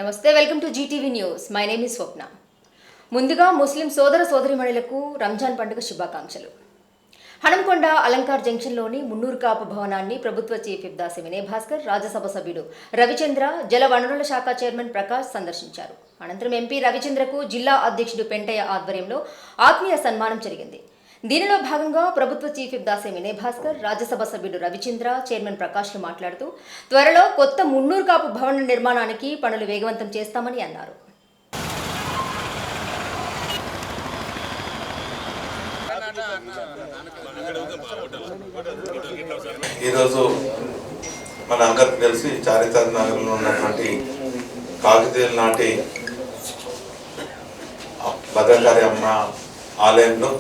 నమస్తే, welcome to GTV news. My name is Swapna. ముందుగా ముస్లిం సోదర సోదరిమణులకు రంజాన్ పండుగ శుభాకాంక్షలు. హనంకొండ అలంకార్ జంక్షన్లోని మున్నూరు కాపు భవనాన్ని ప్రభుత్వ చీఫ్ విప్ దాసి వినయ్ భాస్కర్, రాజ్యసభ సభ్యుడు రవిచంద్ర, జల వనరుల శాఖ చైర్మన్ ప్రకాష్ సందర్శించారు. అనంతరం ఎంపీ రవిచంద్రకు జిల్లా అధ్యక్షుడు పెంటయ్య ఆధ్వర్యంలో ఆత్మీయ సన్మానం జరిగింది. దీనిలో భాగంగా ప్రభుత్వ చీఫ్ విప్ దాసి వినయ్ భాస్కర్, రాజ్యసభ సభ్యుడు రవిచంద్ర, చైర్మన్ ప్రకాష్లు మాట్లాడుతూ త్వరలో కొత్త మున్నూరు కాపు భవన నిర్మాణానికి పనులు వేగవంతం చేస్తామని అన్నారు. ఈరోజు మన అందరికి తెలిసి చారిత్రక నగరంలో ఉన్నటువంటి కాకతీయుల నాటి భద్రకాళి అమ్మ ఆలయంలో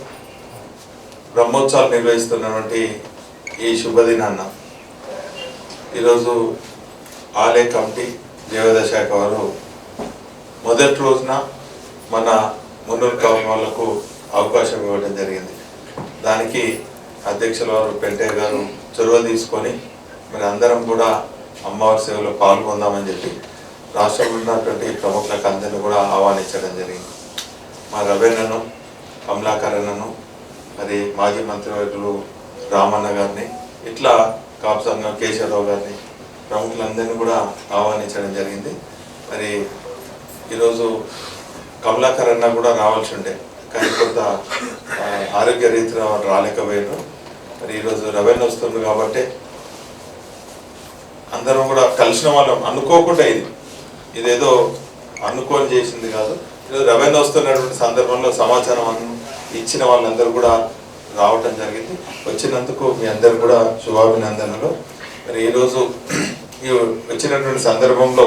బ్రహ్మోత్సవాలు నిర్వహిస్తున్నటువంటి ఈ శుభదినాన్న ఈరోజు ఆలయ కమిటీ దేవాదాయ శాఖ వారు మొదటి రోజున మన మున్నూరు కాపు వాళ్ళకు అవకాశం ఇవ్వడం జరిగింది. దానికి అధ్యక్షుల వారు పెంటయ్య గారు చొరవ తీసుకొని మరి అందరం కూడా అమ్మవారి సేవలో పాల్గొందామని చెప్పి రాష్ట్రంలో ఉన్నటువంటి ప్రముఖులకు అందరినీ కూడా ఆహ్వానించడం జరిగింది. మా రవేణను, కమలాకరణను, మరి మాజీ మంత్రివర్యులు రామన్న గారిని, ఇట్లా కాపు సంఘం కేశవరావు గారిని, ప్రముఖులందరినీ కూడా ఆహ్వానించడం జరిగింది. మరి ఈరోజు కమలాకరణ కూడా రావాల్సి ఉండే, కానీ కొంత ఆరోగ్య రీతిలో రాలేకపోయారు. మరి ఈరోజు రవెన్యూ వస్తుంది కాబట్టి అందరం కూడా కలిసిన వాళ్ళం. అనుకోకుండా ఇదేదో అనుకోని చేసింది కాదు. ఈరోజు రవెన్యూ వస్తున్నటువంటి సందర్భంలో సమాచారం ఇచ్చిన వాళ్ళందరూ కూడా రావటం జరిగింది. వచ్చినందుకు మీ అందరు కూడా శుభాభినందనలు. మరి ఈరోజు వచ్చినటువంటి సందర్భంలో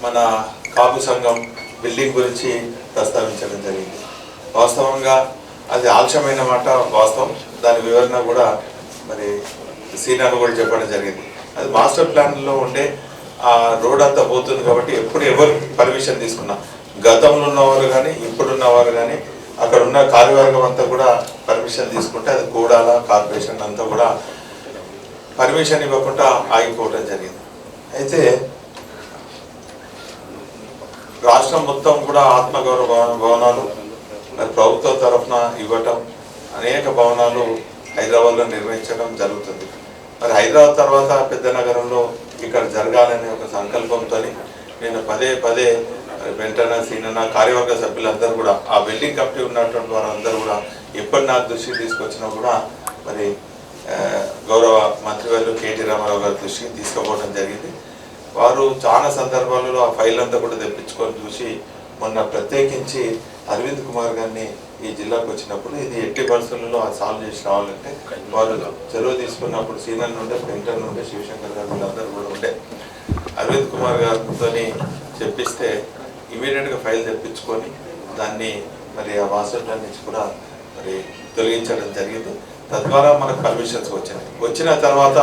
మన కాపు సంఘం బిల్డింగ్ గురించి ప్రస్తావించడం జరిగింది. వాస్తవంగా అది ఆలస్యమైన మాట వాస్తవం. దాని వివరణ కూడా మరి సీనాను కూడా చెప్పడం జరిగింది. అది మాస్టర్ ప్లాన్లో ఉండే ఆ రోడ్ అంతా పోతుంది కాబట్టి ఎప్పుడు ఎవరు పర్మిషన్ తీసుకున్నా, గతంలో ఉన్నవారు కానీ ఇప్పుడున్నవారు కానీ అక్కడ ఉన్న కార్యవర్గం అంతా కూడా పర్మిషన్ తీసుకుంటే అది కూడాల కార్పొరేషన్ అంతా కూడా పర్మిషన్ ఇవ్వకుండా ఆగిపోవడం జరిగింది. అయితే రాష్ట్రం మొత్తం కూడా ఆత్మగౌరవ భవనాలు మరి ప్రభుత్వం తరఫున ఇవ్వటం, అనేక భవనాలు హైదరాబాద్లో నిర్వహించడం జరుగుతుంది. మరి హైదరాబాద్ తర్వాత పెద్ద నగరంలో ఇక్కడ జరగాలనే ఒక సంకల్పంతో నేను పదే పదే వెంటనే సీనన్న కార్యవర్గ సభ్యులందరూ కూడా ఆ బిల్డింగ్ కమిటీ ఉన్నటువంటి వారందరూ కూడా ఎప్పటి నా దృష్టికి తీసుకొచ్చినా కూడా మరి గౌరవ మంత్రివర్యులు కేటీ రామారావు గారి దృష్టికి తీసుకుపోవడం జరిగింది. వారు చాలా సందర్భాలలో ఆ ఫైల్ అంతా కూడా తెప్పించుకొని చూసి మొన్న ప్రత్యేకించి అరవింద్ కుమార్ గారిని ఈ జిల్లాకు వచ్చినప్పుడు ఇది ఎట్టి పరిస్థితుల్లో సాల్వ్ చేసి రావాలంటే వారు చొరవ తీసుకున్నప్పుడు సీనియర్ నుండే, ప్రింటర్ నుండే, శివశంకర్ గారు వీళ్ళందరూ కూడా ఉండే అరవింద్ కుమార్ గారితో చెప్పిస్తే ఇమీడియట్గా ఫైల్ తెప్పించుకొని దాన్ని మరి ఆ మాస్టర్ ప్లాన్ నుంచి కూడా మరి తొలగించడం జరిగింది. తద్వారా మనకు పర్మిషన్స్ వచ్చినాయి. వచ్చిన తర్వాత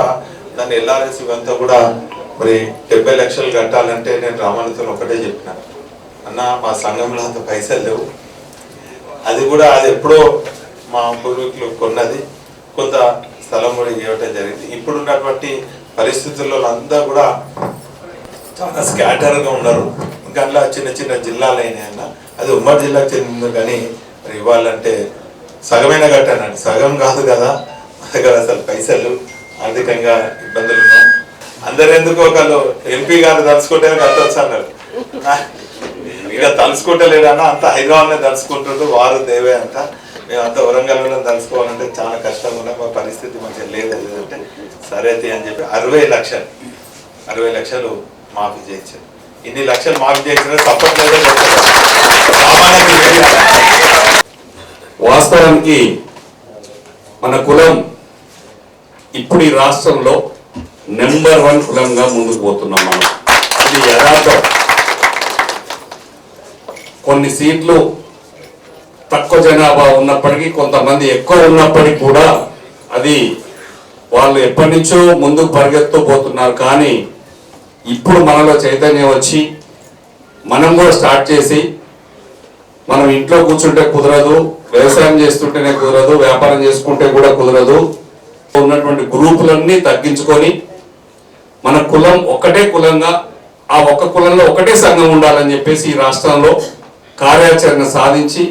దాన్ని ఎల్ఆర్ఎస్ ఇవంతా కూడా మరి 70 లక్షలు కట్టాలంటే నేను రామానుతో ఒకటే చెప్పినాను, అన్న మా సంఘంలో అంత పైసలు లేవు, అది కూడా అది ఎప్పుడో మా పూర్వీకులు కొన్నది, కొంత స్థలం కూడా ఇవ్వటం జరిగింది. ఇప్పుడున్నటువంటి పరిస్థితుల్లో అంతా కూడా చాలా స్కాటర్గా ఉన్నారు. ఇంకా అలా చిన్న చిన్న జిల్లాలు అయినాయన్న, అది ఉమ్మడి జిల్లాకు చెందింది. కానీ మరి ఇవ్వాలంటే సగమైన కట్టానండి, సగం కాదు కదా, మా దగ్గర అసలు పైసలు ఆర్థికంగా ఇబ్బందులు ఉన్నాం. అందరు ఎందుకు ఒకళ్ళు ఎంపీ గారు తలుచుకుంటే కట్టొచ్చు అన్నారు. ఇక తలుచుకుంటలేదన్నా, అంత హైదరాబాద్నే తలుచుకుంటుండ్రు, వారు దేవే అంట. మేము అంత వరంగల్లో తలుచుకోవాలంటే చాలా కష్టంగా ఉన్నాయి, మా పరిస్థితి మంచిగా లేదు. అంటే సరే అని చెప్పి 60 లక్షలు మాఫీ చేయించారు. ఇన్ని లక్షలు మాఫీ చేయించిన తప్పట్లేదు. వాస్తవానికి మన కులం ఇప్పుడు ఈ రాష్ట్రంలో నెంబర్ 1 కులంగా ముందుకు పోతున్నాం మనం. ఇది యథార్థం. కొన్ని సీట్లు తక్కువ జనాభా ఉన్నప్పటికీ, కొంతమంది ఎక్కువ ఉన్నప్పటికీ కూడా అది వాళ్ళు ఎప్పటి నుంచో ముందుకు పరిగెత్తూ పోతున్నారు. కానీ ఇప్పుడు మనలో చైతన్యం వచ్చి మనం కూడా స్టార్ట్ చేసి, మనం ఇంట్లో కూర్చుంటే కుదరదు, వ్యవసాయం చేస్తుంటేనే కుదరదు, వ్యాపారం చేసుకుంటే కూడా కుదరదు, ఉన్నటువంటి గ్రూపులన్నీ తగ్గించుకొని మన కులం ఒక్కటే కులంగా ఆ ఒక్క కులంలో ఒకటే సంఘం ఉండాలని చెప్పేసి ఈ రాష్ట్రంలో కార్యాచరణ సాధించి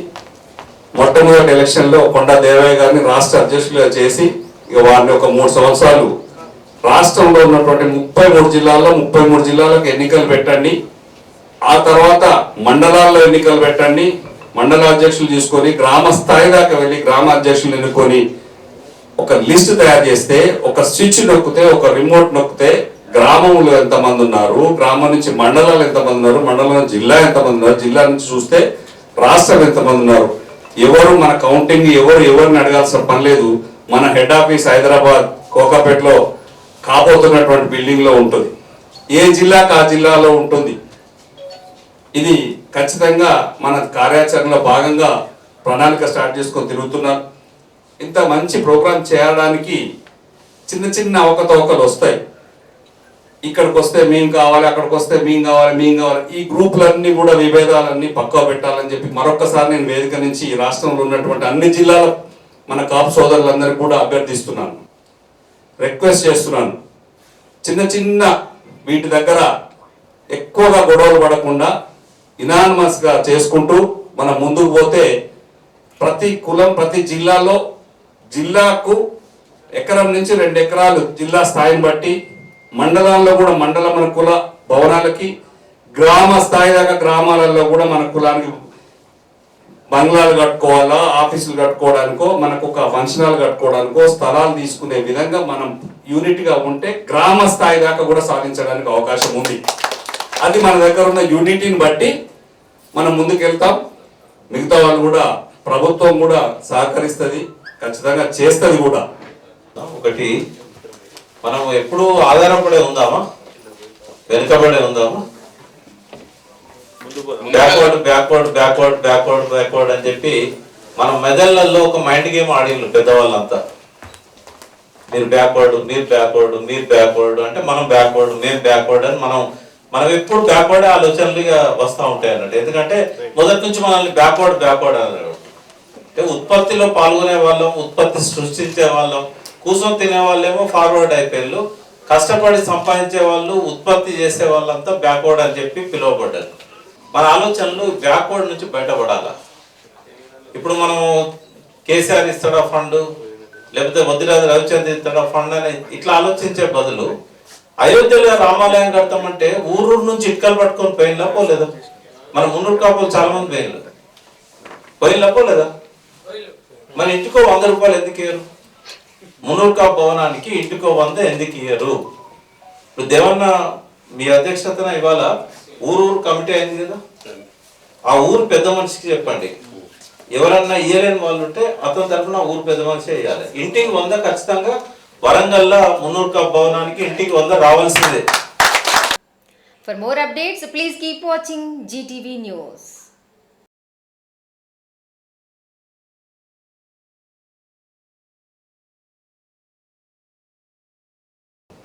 మొట్టమొదటి ఎలక్షన్లో కొండా దేవయ్య గారిని రాష్ట్ర అధ్యక్షులుగా చేసి ఇక వారిని ఒక 3 సంవత్సరాలు రాష్ట్రంలో ఉన్నటువంటి 33 జిల్లాల్లో 33 జిల్లాలకు ఎన్నికలు పెట్టండి, ఆ తర్వాత మండలాల్లో ఎన్నికలు పెట్టండి, మండల అధ్యక్షులు తీసుకొని గ్రామ స్థాయి దాకా వెళ్ళి గ్రామ అధ్యక్షులు ఎన్నుకొని ఒక లిస్ట్ తయారు చేస్తే, ఒక స్విచ్ నొక్కితే, ఒక రిమోట్ నొక్కితే గ్రామంలో ఎంతమంది ఉన్నారు, గ్రామం నుంచి మండలాలు ఎంతమంది ఉన్నారు, మండలం నుంచి జిల్లా ఎంతమంది ఉన్నారు, జిల్లా నుంచి చూస్తే రాష్ట్రం ఎంతమంది ఉన్నారు, ఎవరు మన కౌంటింగ్ ఎవరిని అడగాల్సిన పని లేదు. మన హెడ్ ఆఫీస్ హైదరాబాద్ కోకాపేటలో కాబోతున్నటువంటి బిల్డింగ్ లో ఉంటుంది. ఏ జిల్లాకు ఆ జిల్లాలో ఉంటుంది. ఇది ఖచ్చితంగా మన కార్యాచరణలో భాగంగా ప్రణాళిక స్టార్ట్ చేసుకొని తిరుగుతున్నారు. ఇంత మంచి ప్రోగ్రాం చేయడానికి చిన్న చిన్న అవకతవకలు వస్తాయి. ఇక్కడికి వస్తే మేము కావాలి, అక్కడికి వస్తే మేము కావాలి. ఈ గ్రూపులన్నీ కూడా విభేదాలన్నీ పక్కా పెట్టాలని చెప్పి మరొకసారి నేను వేదిక నుంచి ఈ రాష్ట్రంలో ఉన్నటువంటి అన్ని జిల్లాల మన కాపు సోదరులందరికీ కూడా అభ్యర్థిస్తున్నాను, రిక్వెస్ట్ చేస్తున్నాను. చిన్న చిన్న వీటి దగ్గర ఎక్కువగా గొడవలు పడకుండా ఇనానిమస్గా చేసుకుంటూ మనం ముందుకు పోతే ప్రతి కులం ప్రతి జిల్లాలో జిల్లాకు ఎకరం నుంచి 2 ఎకరాలు జిల్లా స్థాయిని బట్టి, మండలాల్లో కూడా మన కుల భవనాలకి, గ్రామ స్థాయి దాకా గ్రామాలలో కూడా మన కులానికి బంగ్లాలు కట్టుకోవాలా, ఆఫీసులు కట్టుకోవడానికో, మనకు ఒక ఫంక్షన్ హాల్ కట్టుకోవడానికో స్థలాలు తీసుకునే విధంగా మనం యూనిట్గా ఉంటే గ్రామ స్థాయి దాకా కూడా సాధించడానికి అవకాశం ఉంది. అది మన దగ్గర ఉన్న యూనిటీని బట్టి మనం ముందుకెళ్తాం. మిగతా వాళ్ళు కూడా ప్రభుత్వం కూడా సహకరిస్తుంది, ఖచ్చితంగా చేస్తుంది కూడా. ఒకటి, మనం ఎప్పుడు ఆధారపడే ఉందామా, వెనుకబడే ఉందామా? బ్యాక్వర్డ్ అని చెప్పి మనం మెదళ్ళల్లో ఒక మైండ్ గేమ్ ఆడిళ్ళు పెద్దవాళ్ళంతా. మీరు బ్యాక్వర్డ్ అంటే మనం బ్యాక్వర్డ్, మేము బ్యాక్వర్డ్ అని మనం ఎప్పుడు బ్యాక్వర్డ్ ఆలోచనలుగా వస్తూ ఉంటాయి అన్నట్టు. ఎందుకంటే మొదటి నుంచి మనల్ని బ్యాక్వర్డ్ అన్నారు. అంటే ఉత్పత్తిలో పాల్గొనే వాళ్ళం, ఉత్పత్తి సృష్టించే వాళ్ళం, కూర్చొని తినే వాళ్ళేమో ఫార్వర్డ్ అయిపోయారు, కష్టపడి సంపాదించే వాళ్ళు, ఉత్పత్తి చేసే వాళ్ళంతా బ్యాక్వర్డ్ అని చెప్పి పిలువబడ్డారు. మన ఆలోచనలు బ్యాక్వర్డ్ నుంచి బయటపడాలి. ఇప్పుడు మనం కేసీఆర్ ఇస్తాడా ఫండ్, లేకపోతే వద్దిరాజు రవిచంద్ర ఇస్తాడా ఫండ్ అని ఇట్లా ఆలోచించే బదులు అయోధ్యలో రామాలయం కడతామంటే ఊరు నుంచి ఇటుకలు పట్టుకొని పోయినలా పోలేదా? మన మున్నూరు కాపులు చాలా మంది పోయినలా పోలేదా? మన ఇంటికో 100 రూపాయలు ఎందుకు ఇయ్యరు? మున్నూరు కాపు భవనానికి ఇంటికో 100 ఎందుకు ఇయ్యరు? ఇప్పుడు దేవన్న మీ అధ్యక్షతన ఇవాళ ఊరు కమిటీ అయింది కదా, ఆ ఊరు పెద్ద మనిషికి చెప్పండి. ఎవరన్నా ఇయ్యలేని వాళ్ళు ఉంటే అతని తరఫున ఊరు పెద్ద మనిషి ఇవ్వాలి. ఇంటికి 100 ఖచ్చితంగా వరంగల్లో మున్నూరు కాపు భవనానికి ఇంటికి 100 రావాల్సిందే. For more updates, please keep watching GTV News.